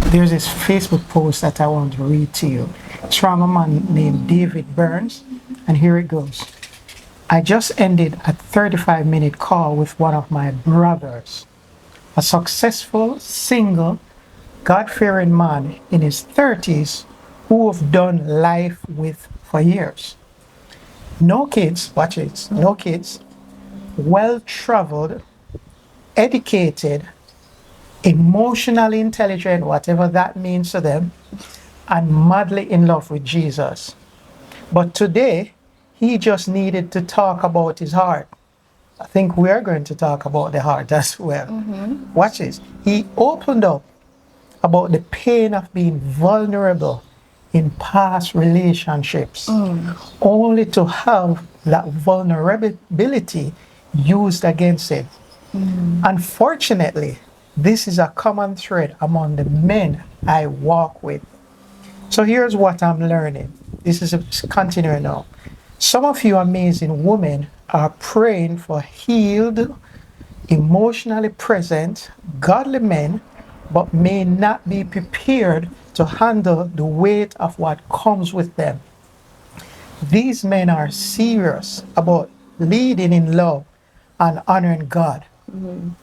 There's this Facebook post that I want to read to you. It's from a man named David Burns, and here it goes. I just ended a 35-minute call with one of my brothers, a successful, single, God-fearing man in his 30s who have done life with for years. No kids, watch it, no kids, well-traveled, educated, emotionally intelligent, whatever that means to them, and madly in love with Jesus. But today, he just needed to talk about his heart. I think we're going to talk about the heart as well. Watch this. He opened up about the pain of being vulnerable in past relationships, only to have that vulnerability used against him. Unfortunately, this is a common thread among the men I walk with. So here's what I'm learning. This is continuing now. Some of you amazing women are praying for healed, emotionally present, godly men, but may not be prepared to handle the weight of what comes with them. These men are serious about leading in love and honoring God,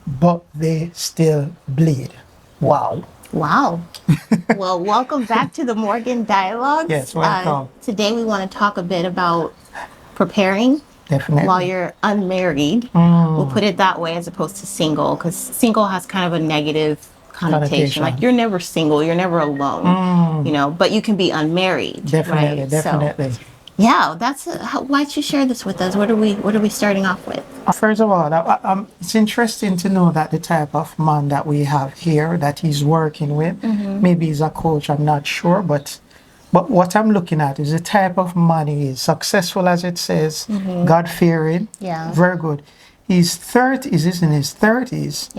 but they still bleed. Wow. Wow. Well, welcome back to the Morgan Dialogues. Yes, welcome. Today we want to talk a bit about preparing Definitely. while you're unmarried. We'll put it that way as opposed to single, because single has kind of a negative connotation. Like you're never single, you're never alone, but you can be unmarried. Definitely, right? definitely. So, yeah, that's why'd you share this with us? What are we starting off with? First of all, it's interesting to know that the type of man that we have here that he's working with, maybe he's a coach, I'm not sure, but what I'm looking at is the type of man he is. Successful, as it says, God-fearing, very good. He's in his 30s,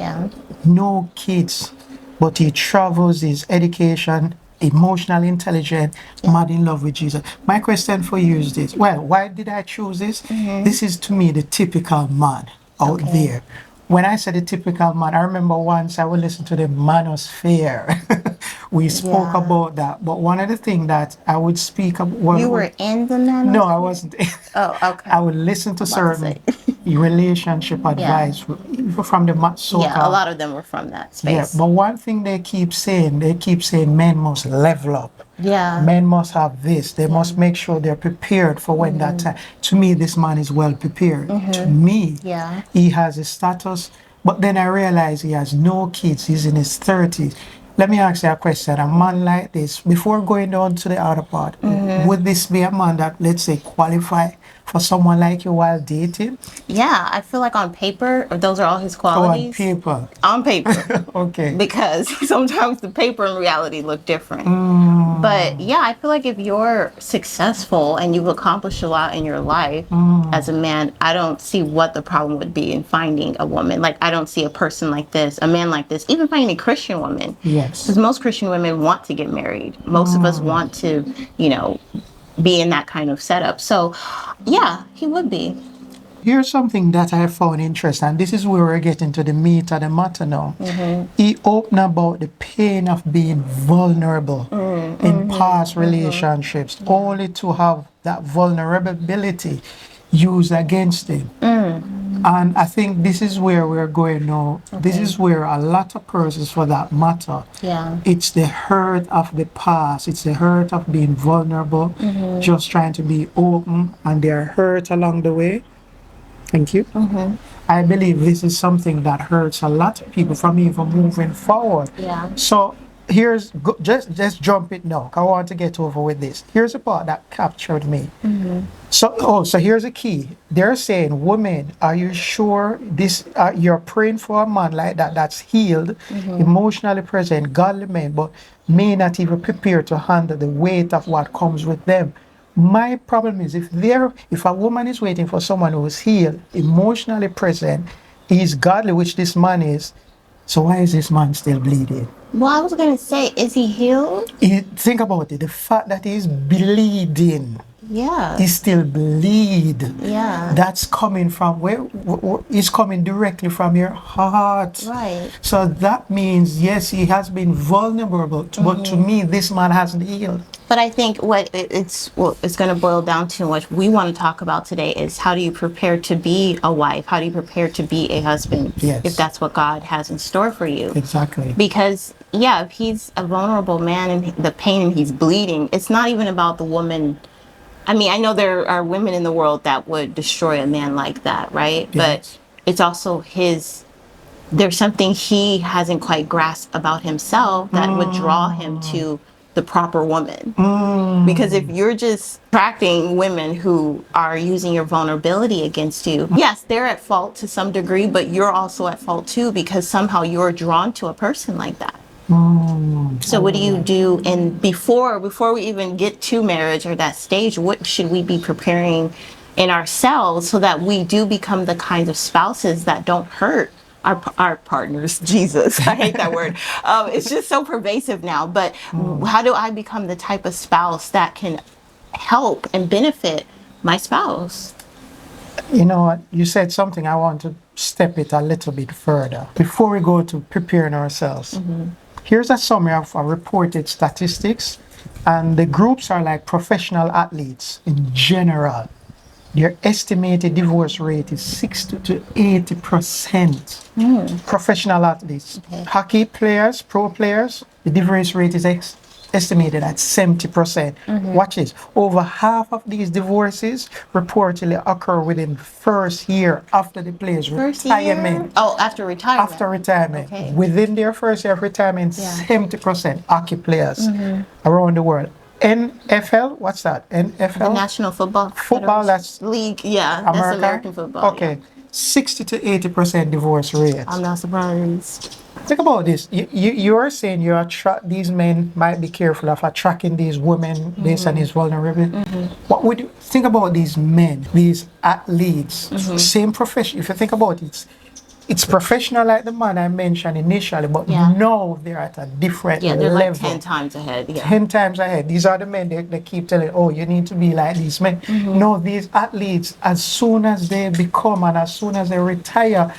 no kids, but he travels, his education, emotionally intelligent, mad in love with Jesus. My question for you is this. Well, why did I choose this? This is, to me, the typical man out there. When I said the typical man, I remember once I would listen to the Manosphere. We spoke about that. But one of the things that I would speak about... You were in the Manosphere? No, I wasn't. Oh, okay. I would listen to certain relationship advice from the so-called... Yeah, a lot of them were from that space. Yeah, but one thing they keep saying men must level up. Yeah. Men must have this. They must make sure they're prepared for when that time. To me, this man is well prepared. To me, he has a status. But then I realize he has no kids. He's in his 30s. Let me ask you a question. A man like this, before going down to the other part, would this be a man that, let's say, qualify for someone like you while dating? Yeah, I feel like on paper, those are all his qualities. On paper. On paper. Okay. Because sometimes the paper and reality look different. But yeah, I feel like if you're successful and you've accomplished a lot in your life as a man, I don't see what the problem would be in finding a woman. Like, I don't see a person like this, a man like this, even finding a Christian woman. Yes. Because most Christian women want to get married. Most of us want to, be in that kind of setup. So, yeah, he would be. Here's something that I found interesting, and this is where we're getting to the meat of the matter now. He opened about the pain of being vulnerable in past relationships, only to have that vulnerability used against him. And I think this is where we're going now. This is where a lot of persons, for that matter, it's the hurt of the past. It's the hurt of being vulnerable, just trying to be open, and they're hurt along the way. Thank you. I believe this is something that hurts a lot of people from even moving forward. So just jump it now. I want to get over with this. Here's the part that captured me. So here's the key. They're saying, women, are you sure you're praying for a man like that that's healed, emotionally present, godly man, but may not even prepare to handle the weight of what comes with them? My problem is if a woman is waiting for someone who is healed, emotionally present, he's godly, which this man is, so why is this man still bleeding? Well, I was going to say, is he healed? Think about it. The fact that he's bleeding. Yeah. he still bleed. Yeah. That's coming from where? It's coming directly from your heart. Right. So that means, yes, he has been vulnerable, but to me, this man hasn't healed. But I think what it's going to boil down to, what we want to talk about today, is how do you prepare to be a wife? How do you prepare to be a husband? Yes. If that's what God has in store for you. Exactly. Because, yeah, if he's a vulnerable man and the pain and he's bleeding, it's not even about the woman. I mean, I know there are women in the world that would destroy a man like that, right? Yes. But it's also there's something he hasn't quite grasped about himself that would draw him to the proper woman. Because if you're just attracting women who are using your vulnerability against you, yes, they're at fault to some degree, but you're also at fault too, because somehow you're drawn to a person like that. So what do you do? And before we even get to marriage or that stage, what should we be preparing in ourselves so that we do become the kinds of spouses that don't hurt our partners? Jesus, I hate that word. It's just so pervasive now. But how do I become the type of spouse that can help and benefit my spouse? You know what? You said something, I want to step it a little bit further. Before we go to preparing ourselves, here's a summary of our reported statistics. And the groups are like professional athletes in general. Their estimated divorce rate is 60 to 80%. Professional athletes. Hockey players, pro players, the divorce rate is estimated at 70%. Watch this. Over half of these divorces reportedly occur within the first year after the player's retirement. Oh, after retirement. After retirement. Okay. Within their first year of retirement, 70% hockey players around the world. NFL, what's that? NFL? The National Football That's League. Yeah, America? that's American football. Okay. 60 to 80% divorce rate. I'm not surprised. Think about this. You are saying these men might be careful of attracting these women based on his vulnerability. What would you think about these men, these athletes, same profession? If you think about it, it's professional like the man I mentioned initially, but now they're at a different level. They're like 10 times ahead. 10 times ahead. These are the men they keep telling, oh, you need to be like these men. No, these athletes, as soon as they become and as soon as they retire,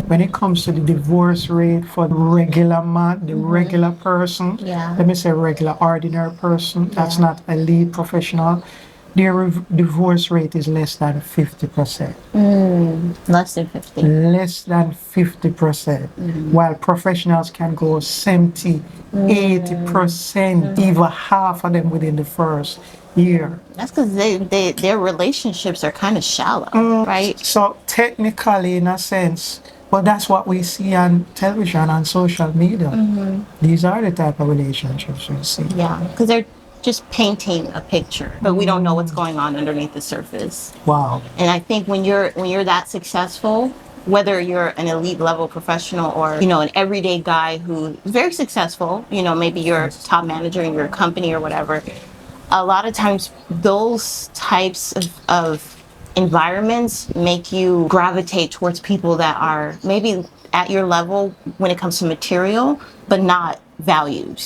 when it comes to the divorce rate for the regular man, the regular person, let me say regular, ordinary person, that's not elite professional, their divorce rate is less than 50%. Less than 50. Less than 50%. While professionals can go 70, 80%, even half of them within the first year. That's because their relationships are kind of shallow, right? So technically, in a sense, but that's what we see on television and social media. These are the type of relationships we see. Yeah, because they're just painting a picture, but we don't know what's going on underneath the surface. Wow. And I think when you're that successful, whether you're an elite level professional or, an everyday guy who's very successful, maybe you're a top manager in your company or whatever, a lot of times those types of environments make you gravitate towards people that are maybe at your level when it comes to material, but not values.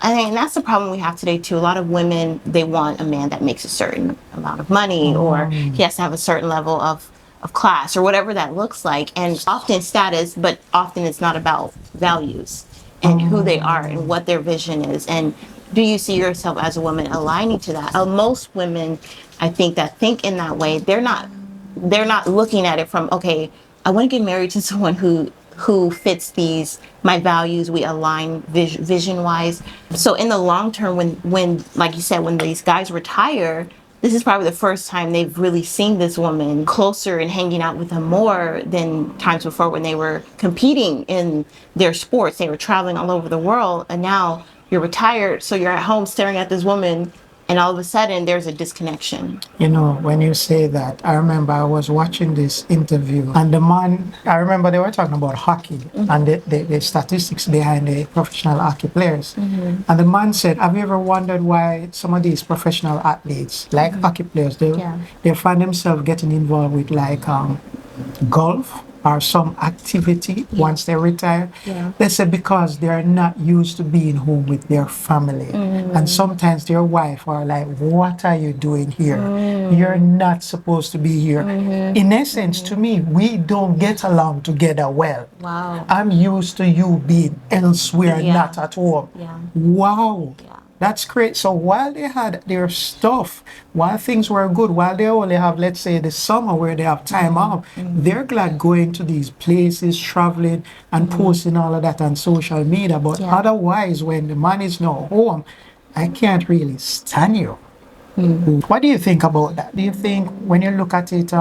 I think that's the problem we have today too. A lot of women, they want a man that makes a certain amount of money, or he has to have a certain level of class, or whatever that looks like. And often status, but often it's not about values and who they are and what their vision is. And do you see yourself as a woman aligning to that? Most women, I think, that think in that way, they're not looking at it from, okay, I want to get married to someone who fits my values, we align vision wise. So in the long term, when like you said, when these guys retire, this is probably the first time they've really seen this woman closer and hanging out with them more than times before when they were competing in their sports. They were traveling all over the world, and now you're retired, so you're at home staring at this woman, and all of a sudden there's a disconnection. When you say that, I remember I was watching this interview, and the man, I remember they were talking about hockey and the statistics behind the professional hockey players. And the man said, have you ever wondered why some of these professional athletes, like hockey players, they find themselves getting involved with like golf or some activity once they retire. Yeah. They say because they're not used to being home with their family. And sometimes their wife are like, what are you doing here? You're not supposed to be here. In essence, to me, we don't get along together well. Wow. I'm used to you being elsewhere, not at home. Yeah. Wow. Yeah. That's great. So while they had their stuff, while things were good, while they only have, let's say, the summer where they have time off, they're glad going to these places, traveling, and posting all of that on social media. But Yeah. otherwise, when the man is not home, I can't really stand you. What do you think about that? Do you think when you look at it,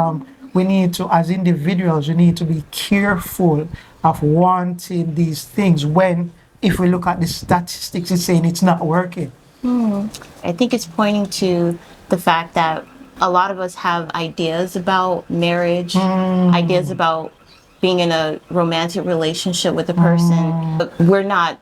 we need to, as individuals, we need to be careful of wanting these things when, if we look at the statistics, it's saying it's not working? I think it's pointing to the fact that a lot of us have ideas about marriage, ideas about being in a romantic relationship with a person, but we're not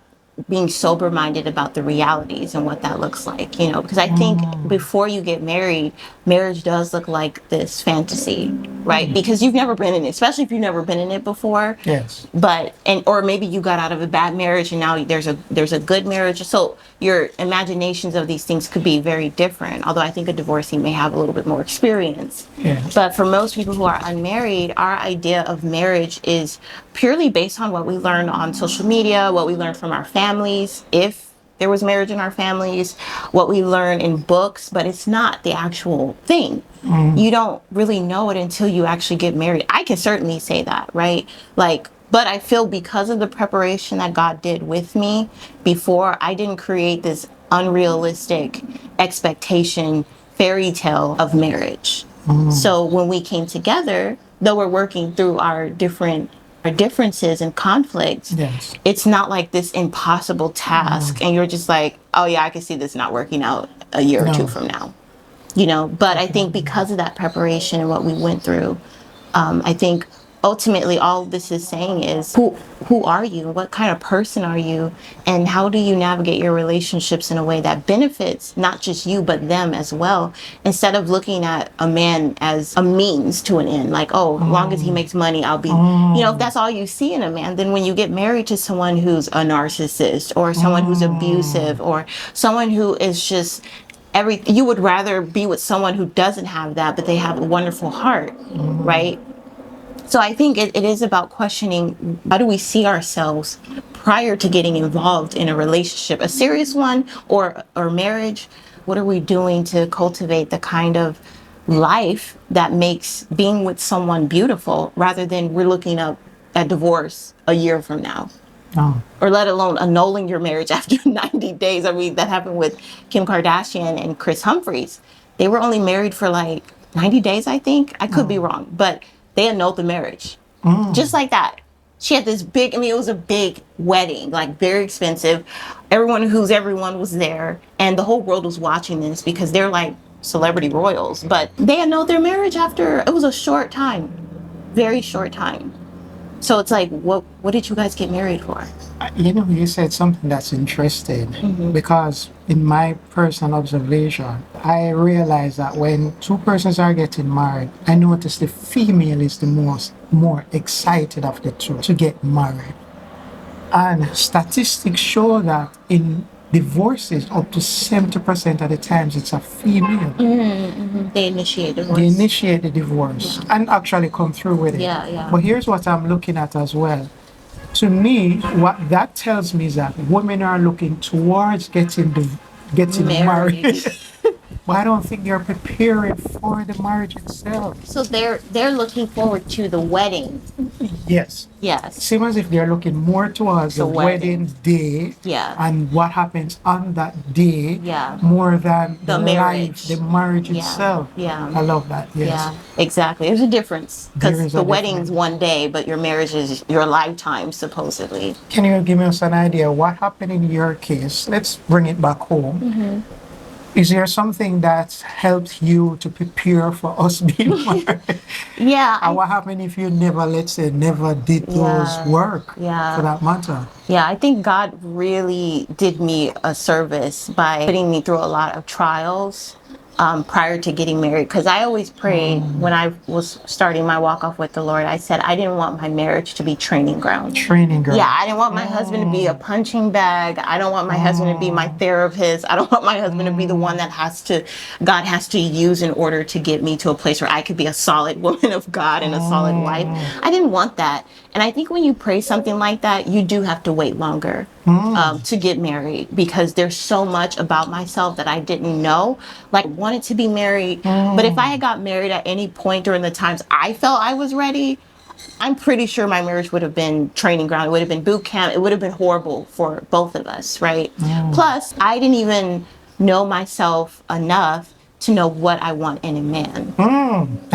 being sober minded about the realities and what that looks like, you know, because I think before you get married, marriage does look like this fantasy, right? Because you've never been in it, especially if you've never been in it before. Yes. But or maybe you got out of a bad marriage and now there's a good marriage. So your imaginations of these things could be very different. Although I think a divorcee may have a little bit more experience. Yes. But for most people who are unmarried, our idea of marriage is purely based on what we learn on social media, what we learn from our families, if there was marriage in our families, what we learn in books, but it's not the actual thing. You don't really know it until you actually get married. I can certainly say that, right? But I feel because of the preparation that God did with me before, I didn't create this unrealistic expectation fairy tale of marriage. So when we came together, though we're working through our differences and conflicts, Yes. it's not like this impossible task and you're just like, oh yeah, I can see this not working out a year or two from now, you know. But I think because of that preparation and what we went through, I think ultimately all this is saying is who are you, what kind of person are you, and how do you navigate your relationships in a way that benefits not just you but them as well, instead of looking at a man as a means to an end, like, oh, as long as he makes money I'll be, you know. If that's all you see in a man, then when you get married to someone who's a narcissist or someone who's abusive or someone who is just you would rather be with someone who doesn't have that but they have a wonderful heart, right? So I think it is about questioning, how do we see ourselves prior to getting involved in a relationship, a serious one or marriage? What are we doing to cultivate the kind of life that makes being with someone beautiful, rather than we're looking up at divorce a year from now? Oh. Or let alone annulling your marriage after 90 days. I mean, that happened with Kim Kardashian and Chris Humphries. They were only married for like 90 days, I think. I could be wrong, but they annulled the marriage. Just like that. She had this big, I mean, it was a big wedding, like very expensive. Everyone was there, and the whole world was watching this because they're like celebrity royals. But they annulled their marriage after, it was a short time, very short time. So it's like, what did you guys get married for? You know, you said something that's interesting because in my personal observation, I realize that when two persons are getting married, I notice the female is the more excited of the two to get married. And statistics show that in divorces, up to 70% of the times it's a female. They initiate divorce. They initiate the divorce and actually come through with it. Yeah. But here's what I'm looking at as well. To me, what that tells me is that women are looking towards getting married. But I don't think they're preparing for the marriage itself. So they're looking forward to the wedding. Yes. Yes. Same as if they're looking more towards the wedding day Yeah. and what happens on that day, Yeah. more than The marriage. the marriage Yeah. itself. Yeah. I love that. Yes. Yeah, exactly. There's a difference There because is the a wedding's difference. one day, but your marriage is your lifetime, supposedly. Can you give us an idea what happened in your case? Let's bring it back home. Is there something that helped you to prepare for us being married? Yeah. And what happened if you never, let's say, never did those work for that matter? Yeah, I think God really did me a service by putting me through a lot of trials. prior to getting married. Because I always prayed when I was starting my walk off with the Lord, I said I didn't want my marriage to be training ground. Training ground. Yeah, I didn't want my husband to be a punching bag. I don't want my husband to be my therapist. I don't want my husband to be the one that God has to use in order to get me to a place where I could be a solid woman of God and a solid wife. I didn't want that. And I think when you pray something like that, you do have to wait longer to get married, because there's so much about myself that I didn't know. Like, I wanted to be married, but if I had got married at any point during the times I felt I was ready, I'm pretty sure my marriage would have been training ground. It would have been boot camp. It would have been horrible for both of us, right? Plus, I didn't even know myself enough to know what I want in a man.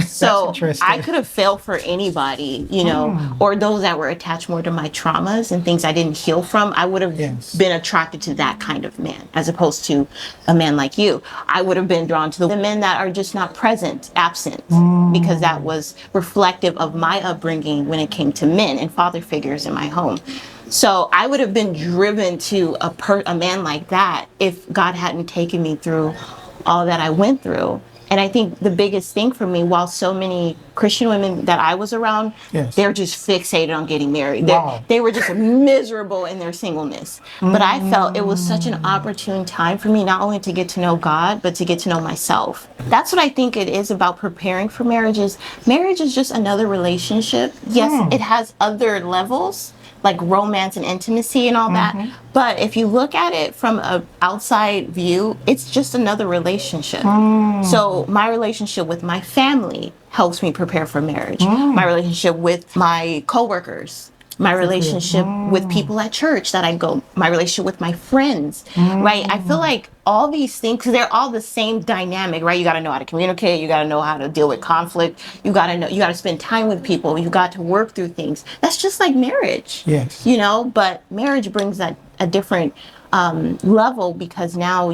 So I could have failed for anybody, you know, or those that were attached more to my traumas and things I didn't heal from. I would have been attracted to that kind of man, as opposed to a man like you. I would have been drawn to the men that are just not present, absent, because that was reflective of my upbringing when it came to men and father figures in my home. So I would have been driven to a man like that if God hadn't taken me through all that I went through. And I think the biggest thing for me, while so many Christian women that I was around, they're just fixated on getting married. They were just miserable in their singleness. But I felt it was such an opportune time for me not only to get to know God, but to get to know myself. That's what I think it is about preparing for marriages. Marriage is just another relationship. Yes, it has other levels, like romance and intimacy and all that. But if you look at it from an outside view, it's just another relationship. So my relationship with my family helps me prepare for marriage. My relationship with my coworkers, my relationship with people at church that I go, my relationship with my friends, right? I feel like all these things, because they're all the same dynamic, right? You got to know how to communicate. You got to know how to deal with conflict. You got to spend time with people. You got to work through things. That's just like marriage. Yes. You know, but marriage brings that a different level, because now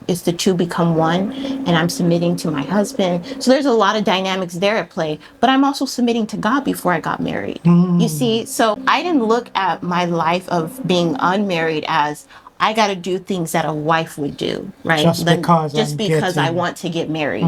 it's the two become one, and I'm submitting to my husband. So there's a lot of dynamics there at play, but I'm also submitting to God before I got married. You see, so I didn't look at my life of being unmarried as I got to do things that a wife would do, right? Just because I want to get married.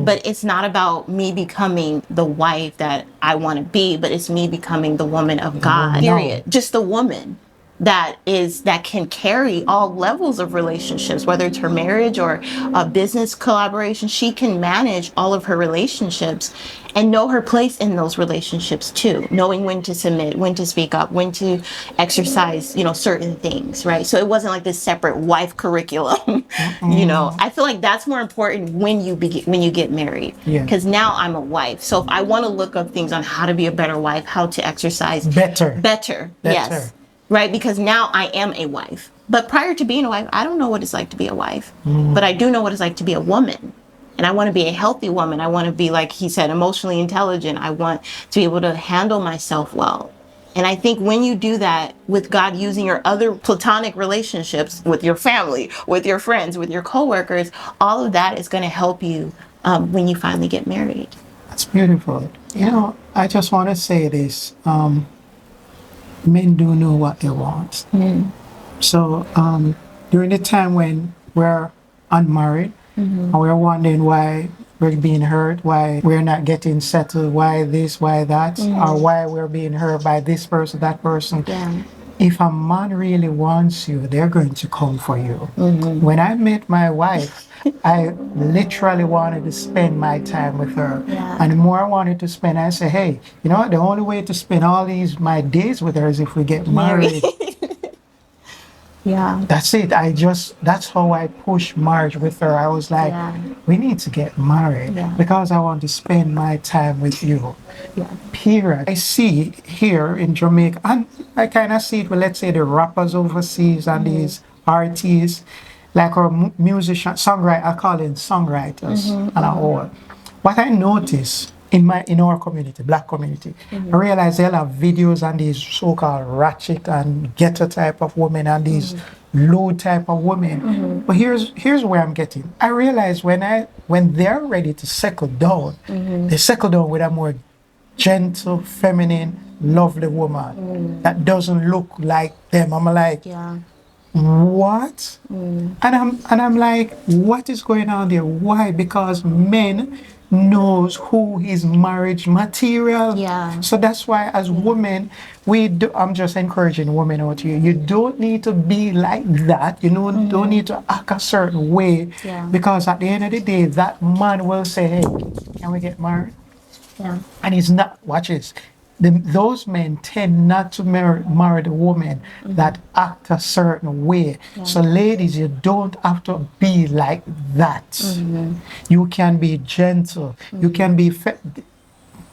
But it's not about me becoming the wife that I want to be, but it's me becoming the woman of God, period. Just the woman that can carry all levels of relationships, whether it's her marriage or a business collaboration. She can manage all of her relationships and know her place in those relationships too, knowing when to submit, when to speak up, when to exercise, you know, certain things, right? So it wasn't like this separate wife curriculum. You know, I feel like that's more important when you get married, because now I'm a wife. So if I want to look up things on how to be a better wife, how to exercise better, yes. Right, because now I am a wife. But prior to being a wife, I don't know what it's like to be a wife. But I do know what it's like to be a woman. And I want to be a healthy woman. I want to be, like he said, emotionally intelligent. I want to be able to handle myself well. And I think when you do that with God using your other platonic relationships with your family, with your friends, with your coworkers, all of that is going to help you when you finally get married. That's beautiful. You know, I just want to say this. Men do know what they want. So during the time when we're unmarried, and we're wondering why we're being hurt, why we're not getting settled, why this, why that, or why we're being hurt by this person, that person. If a man really wants you, they're going to come for you. When I met my wife, I literally wanted to spend my time with her. And the more I wanted to spend, I said, hey, you know what? The only way to spend all my days with her is if we get married. That's it. That's how I pushed marriage with her. I was like, we need to get married because I want to spend my time with you. Period. I see here in Jamaica, and I kind of see it with, let's say, the rappers overseas and these artists, like our musicians, songwriters, I call them songwriters and all. What I notice in our community, black community, I realize they'll have videos on these so-called ratchet and ghetto type of women and these low type of women. But here's where I'm getting. I realize when they're ready to settle down, they settle down with a more gentle, feminine, lovely woman that doesn't look like them. I'm like, what? And I'm like, what is going on there? Why? Because men knows who is marriage material. Yeah. So that's why as women, we do, I'm just encouraging women out here. You don't need to be like that. You know, don't need to act a certain way. Yeah. Because at the end of the day, that man will say, hey, can we get married? Yeah. And he's not, watch this, those men tend not to marry the woman that act a certain way. So ladies, you don't have to be like that. You can be gentle. You can be,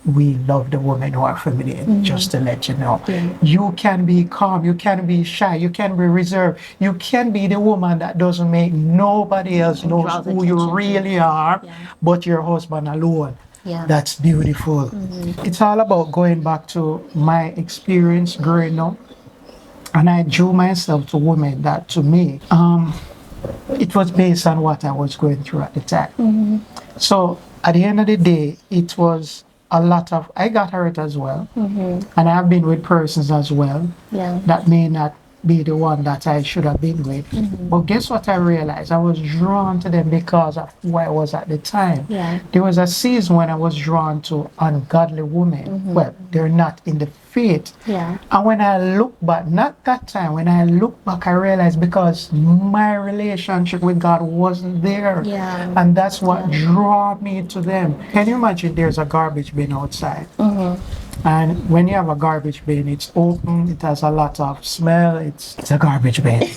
we love the women who are feminine, just to let you know. You can be calm, you can be shy, you can be reserved. You can be the woman that doesn't make nobody else knows draws who you attention to. really are, but your husband alone. Yeah. That's beautiful. It's all about going back to my experience growing up. And I drew myself to women that, to me, it was based on what I was going through at the time. So at the end of the day, it was a lot of, I got hurt as well. And I've been with persons as well that may not be the one that I should have been with. But guess what I realized? I was drawn to them because of who I was at the time. There was a season when I was drawn to ungodly women. Well, they're not in the faith. And when I look back, not that time, when I look back, I realized because my relationship with God wasn't there. And that's what drew me to them. Can you imagine there's a garbage bin outside? And when you have a garbage bin, it's open, it has a lot of smell, it's a garbage bin.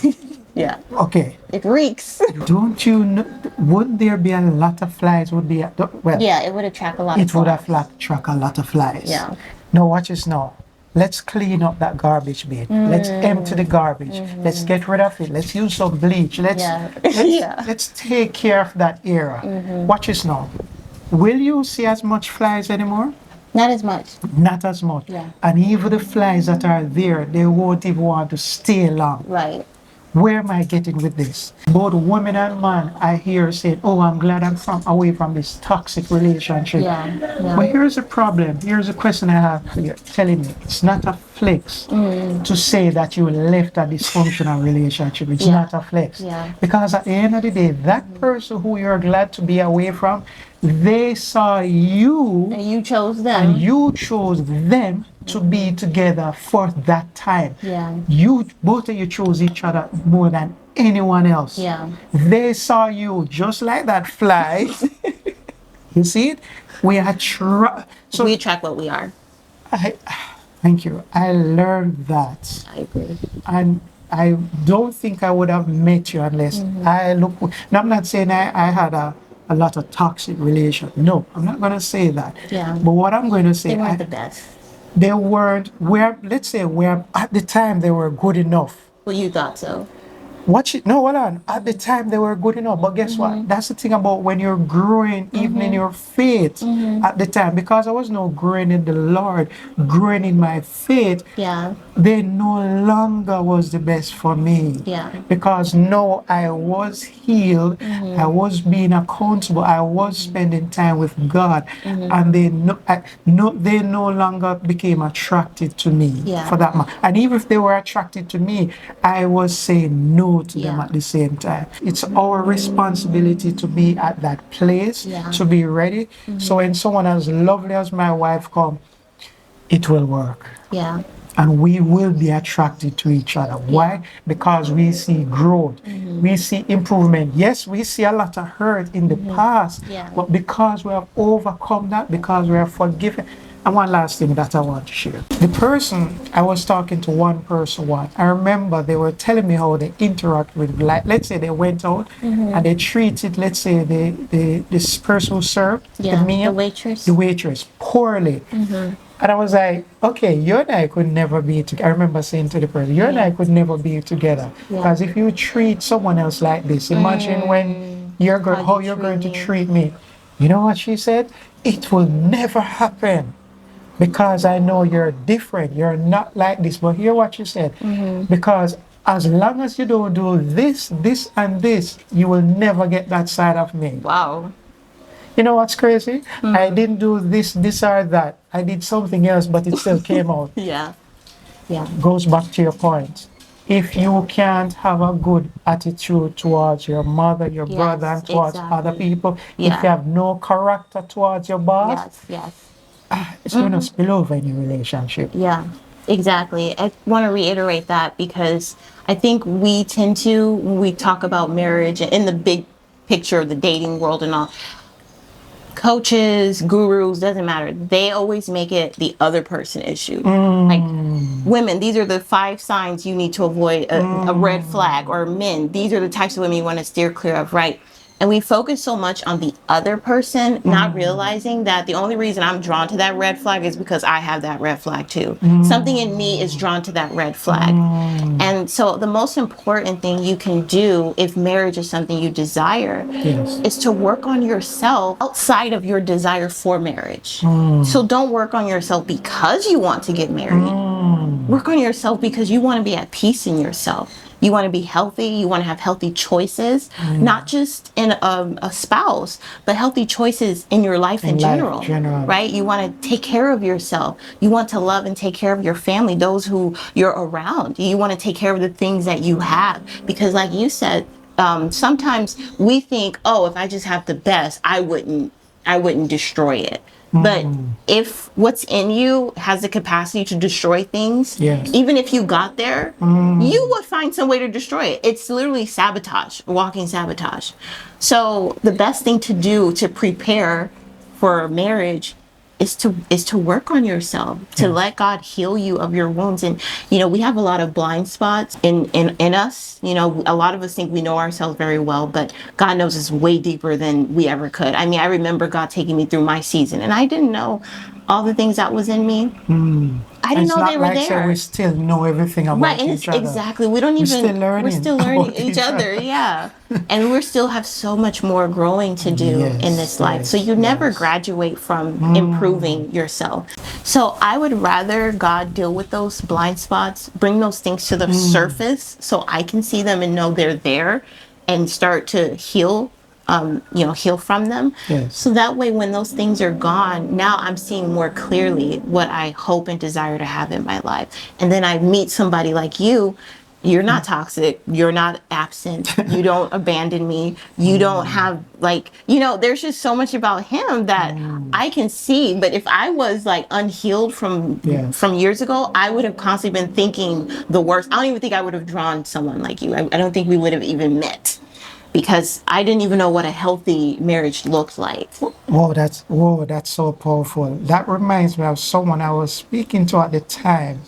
Yeah. Okay. It reeks. Don't you know, wouldn't there be a lot of flies? Would be well, Yeah, it would attract a lot of it would flies. have attract a lot of flies. Yeah. Now watch this now. Let's clean up that garbage bin. Let's empty the garbage. Let's get rid of it. Let's use some bleach. Let's take care of that area. Watch this now. Will you see as much flies anymore? Not as much. Not as much. And even the flies that are there, they won't even want to stay long. Right. Where am I getting with this? Both women and man, I hear saying, oh, I'm glad I'm away from this toxic relationship. But here's the problem. Here's the question I have for you, telling me. It's not a flex to say that you left a dysfunctional relationship. It's not a flex. Because at the end of the day, that person who you're glad to be away from, they saw you. And you chose them. And you chose them to be together for that time. You, both of you chose each other more than anyone else. They saw you just like that fly. You see it? We are So we attract what we are. Thank you. I learned that. I agree. And I don't think I would have met you unless I look. Now, I'm not saying I had a lot of toxic relation. No, I'm not going to say that. But what I'm going to say, they weren't the best. They weren't let's say where at the time they were good enough. Well, you thought so. Hold on. At the time they were good enough. But guess what? That's the thing about when you're growing, even in your faith at the time. Because I was not growing in the Lord, growing in my faith, they no longer was the best for me. Because now I was healed, I was being accountable, I was spending time with God, and they no longer became attracted to me for that matter. And even if they were attracted to me, I was saying no to them at the same time. It's our responsibility to be at that place, to be ready. So when someone as lovely as my wife come, it will work. And we will be attracted to each other. Why? Because we see growth. We see improvement. Yes, we see a lot of hurt in the past, but because we have overcome that, because we are forgiven. And one last thing that I want to share. The person, I was talking to one person once. I remember they were telling me how they interact with, like, let's say they went out and they treated, let's say, this person who served the meal, the waitress, poorly. And I was like, okay, you and I could never be together. I remember saying to the person, you and I could never be together. Because if you treat someone else like this, imagine when how you're going to treat me. You know what she said? It will never happen. Because I know you're different. You're not like this. But hear what you said. Because as long as you don't do this, this, and this, you will never get that side of me. Wow. You know what's crazy? I didn't do this or that. I did something else, but it still came out. Goes back to your point. if you can't have a good attitude towards your mother, your brother, Yes, and towards other exactly. people, if you Yeah. have no character towards your boss, Yes, yes. it's going to spill over in your relationship. Yeah, exactly. I want to reiterate that because I think we tend to, when we talk about marriage in the big picture of the dating world and all, coaches, gurus, doesn't matter. They always make it the other person issue. Like women, these are the 5 signs you need to avoid a red flag, or men, these are the types of women you want to steer clear of, right? And we focus so much on the other person, not realizing that the only reason I'm drawn to that red flag is because I have that red flag too. Something in me is drawn to that red flag. And so the most important thing you can do if marriage is something you desire Yes. is to work on yourself outside of your desire for marriage. So don't work on yourself because you want to get married. Work on yourself because you want to be at peace in yourself. You want to be healthy. You want to have healthy choices, not just in a spouse, but healthy choices in your life in general, right? You want to take care of yourself. You want to love and take care of your family, those who you're around. You want to take care of the things that you have. Because like you said, sometimes we think, oh, if I just have the best, I wouldn't destroy it. But if what's in you has the capacity to destroy things, Yes. even if you got there, you would find some way to destroy it. It's literally sabotage, walking sabotage. So the best thing to do to prepare for marriage is to work on yourself, to let God heal you of your wounds. And we have a lot of blind spots in us. A lot of us think we know ourselves very well, but God knows us way deeper than we ever could. I mean, I remember God taking me through my season, and I didn't know all the things that was in me. I didn't know they were there. So we still know everything about Right, and each other. exactly. We don't even. We're still learning about each other. Yeah, and we still have so much more growing to do in this life. So you never graduate from improving yourself. So I would rather God deal with those blind spots, bring those things to the surface, so I can see them and know they're there, and start to heal. Heal from them. Yes. So that way, when those things are gone, now I'm seeing more clearly what I hope and desire to have in my life. And then I meet somebody like you. You're not toxic. You're not absent. You don't abandon me. You don't have there's just so much about him that I can see. But if I was like unhealed from years ago, I would have constantly been thinking the worst. I don't even think I would have drawn someone like you. I don't think we would have even met, because I didn't even know what a healthy marriage looked like. That's so powerful. That reminds me of someone I was speaking to at the time,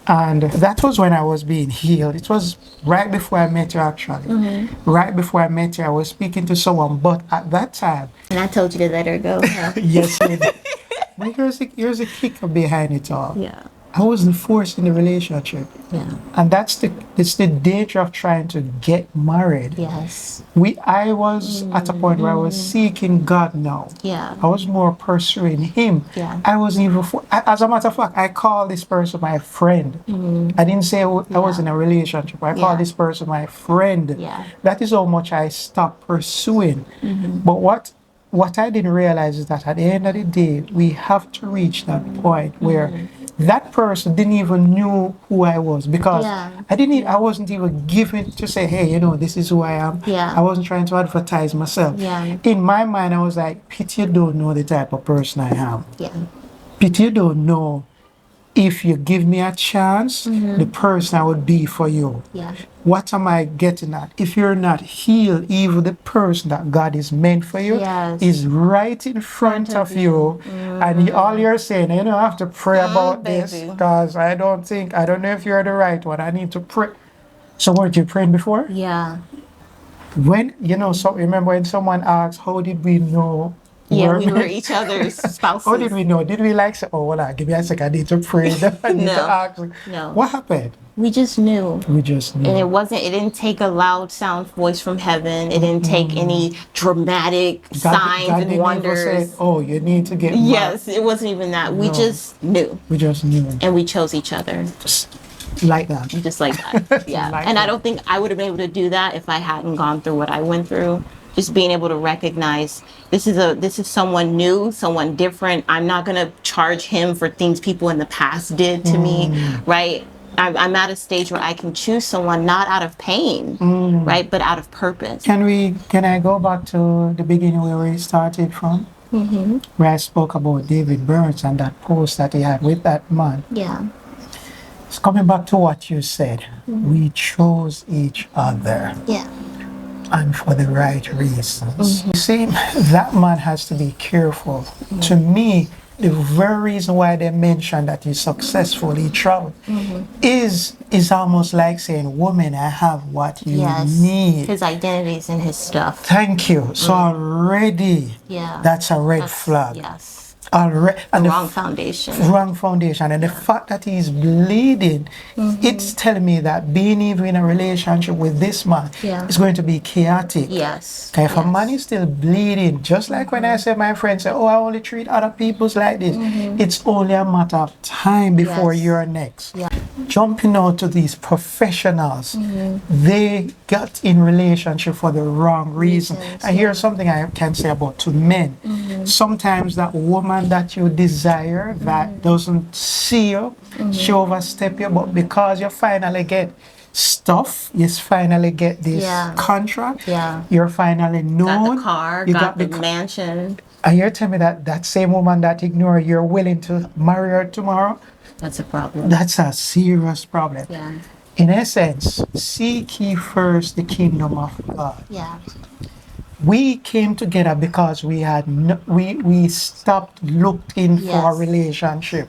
and that was when I was being healed. It was right before I met you, actually. Right before I met you, I was speaking to someone, but at that time, And I told you to let her go. Huh? yes, you did. But here's a kicker behind it all. Yeah. I wasn't forced in the relationship. Yeah. And it's the danger of trying to get married. Yes. I was at a point where I was seeking God now. Yeah. I was more pursuing Him. Yeah. I wasn't even, as a matter of fact, I called this person my friend. I didn't say I was in a relationship. I called this person my friend. Yeah. That is how much I stopped pursuing. But what I didn't realize is that at the end of the day, we have to reach that point where that person didn't even knew who I was, because I wasn't even given to say, hey, this is who I am. Yeah. I wasn't trying to advertise myself. Yeah. In my mind, I was like, Pete, you don't know the type of person I am. Yeah. Pete, you don't know if you give me a chance, the person I would be for you. Yeah. What am I getting at? If you're not healed, even the person that God is meant for you is right in front of you. And all you're saying, I have to pray about this, because I don't know if you're the right one. I need to pray. So weren't you praying before? Yeah. When, so remember when someone asked, how did we know? We were each other's spouses. How did we know? Did we say, oh, well, give me a second, I need to pray. I need to ask. No. What happened? We just knew. We just knew. And it didn't take a loud sound voice from heaven. It didn't take any dramatic signs God and didn't wonders. Even say, oh, you need to get married. Yes, it wasn't even that. We just knew. We just knew. And we chose each other. Just like that. Just like that. Yeah. I don't think I would have been able to do that if I hadn't gone through what I went through. Just being able to recognize this is someone new, someone different. I'm not gonna charge him for things people in the past did to me, right? I'm at a stage where I can choose someone not out of pain, right, but out of purpose. Can I go back to the beginning where we started from? Where I spoke about David Burns and that post that he had with that man. Yeah. It's coming back to what you said. We chose each other. Yeah. And for the right reasons. You see, that man has to be careful. To me, the very reason why they mention that he's successful, he traveled, is almost like saying, woman, I have what you need. His identity is in his stuff. Thank you. So already, that's a red flag. Yes. Already, and the wrong foundation. Wrong foundation. And the fact that he's bleeding, it's telling me that being even in a relationship with this man is going to be chaotic. Yes. If a man is still bleeding, just like when I say my friends say, oh, I only treat other people's like this, it's only a matter of time before you're next. Jumping out to these professionals, they got in relationship for the wrong reason. And here's something I can say about to men. Sometimes that woman that you desire that doesn't see you, she overstep you, but because you finally get stuff, you finally get this contract, you're finally known, got the car, you got the mansion. And you're telling me that that same woman that ignored you're willing to marry her tomorrow? That's a problem. That's a serious problem. In essence, seek ye first the kingdom of God. We came together because we had we stopped looking for a relationship.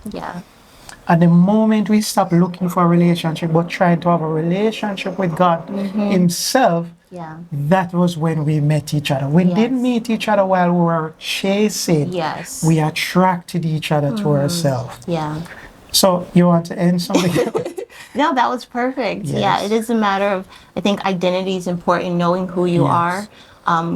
At the moment we stopped looking for a relationship but trying to have a relationship with God himself, that was when we met each other. We didn't meet each other while we were chasing. We attracted each other to ourselves. So you want to end something? No, that was perfect. Yeah, it is a matter of, I think identity is important, knowing who you are.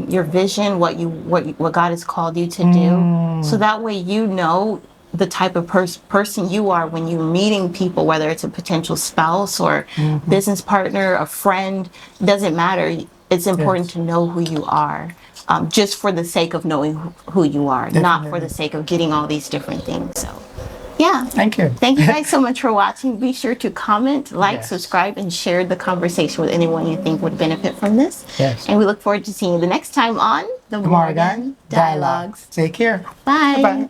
Your vision, what God has called you to do, so that way you know the type of person you are when you're meeting people, whether it's a potential spouse or business partner, a friend, doesn't matter. It's important to know who you are, just for the sake of knowing who you are, not for the sake of getting all these different things. So. Yeah. Thank you. Thank you guys so much for watching. Be sure to comment, like, subscribe, and share the conversation with anyone you think would benefit from this. And we look forward to seeing you the next time on the Morgan Dialogues. Take care. Bye. Bye.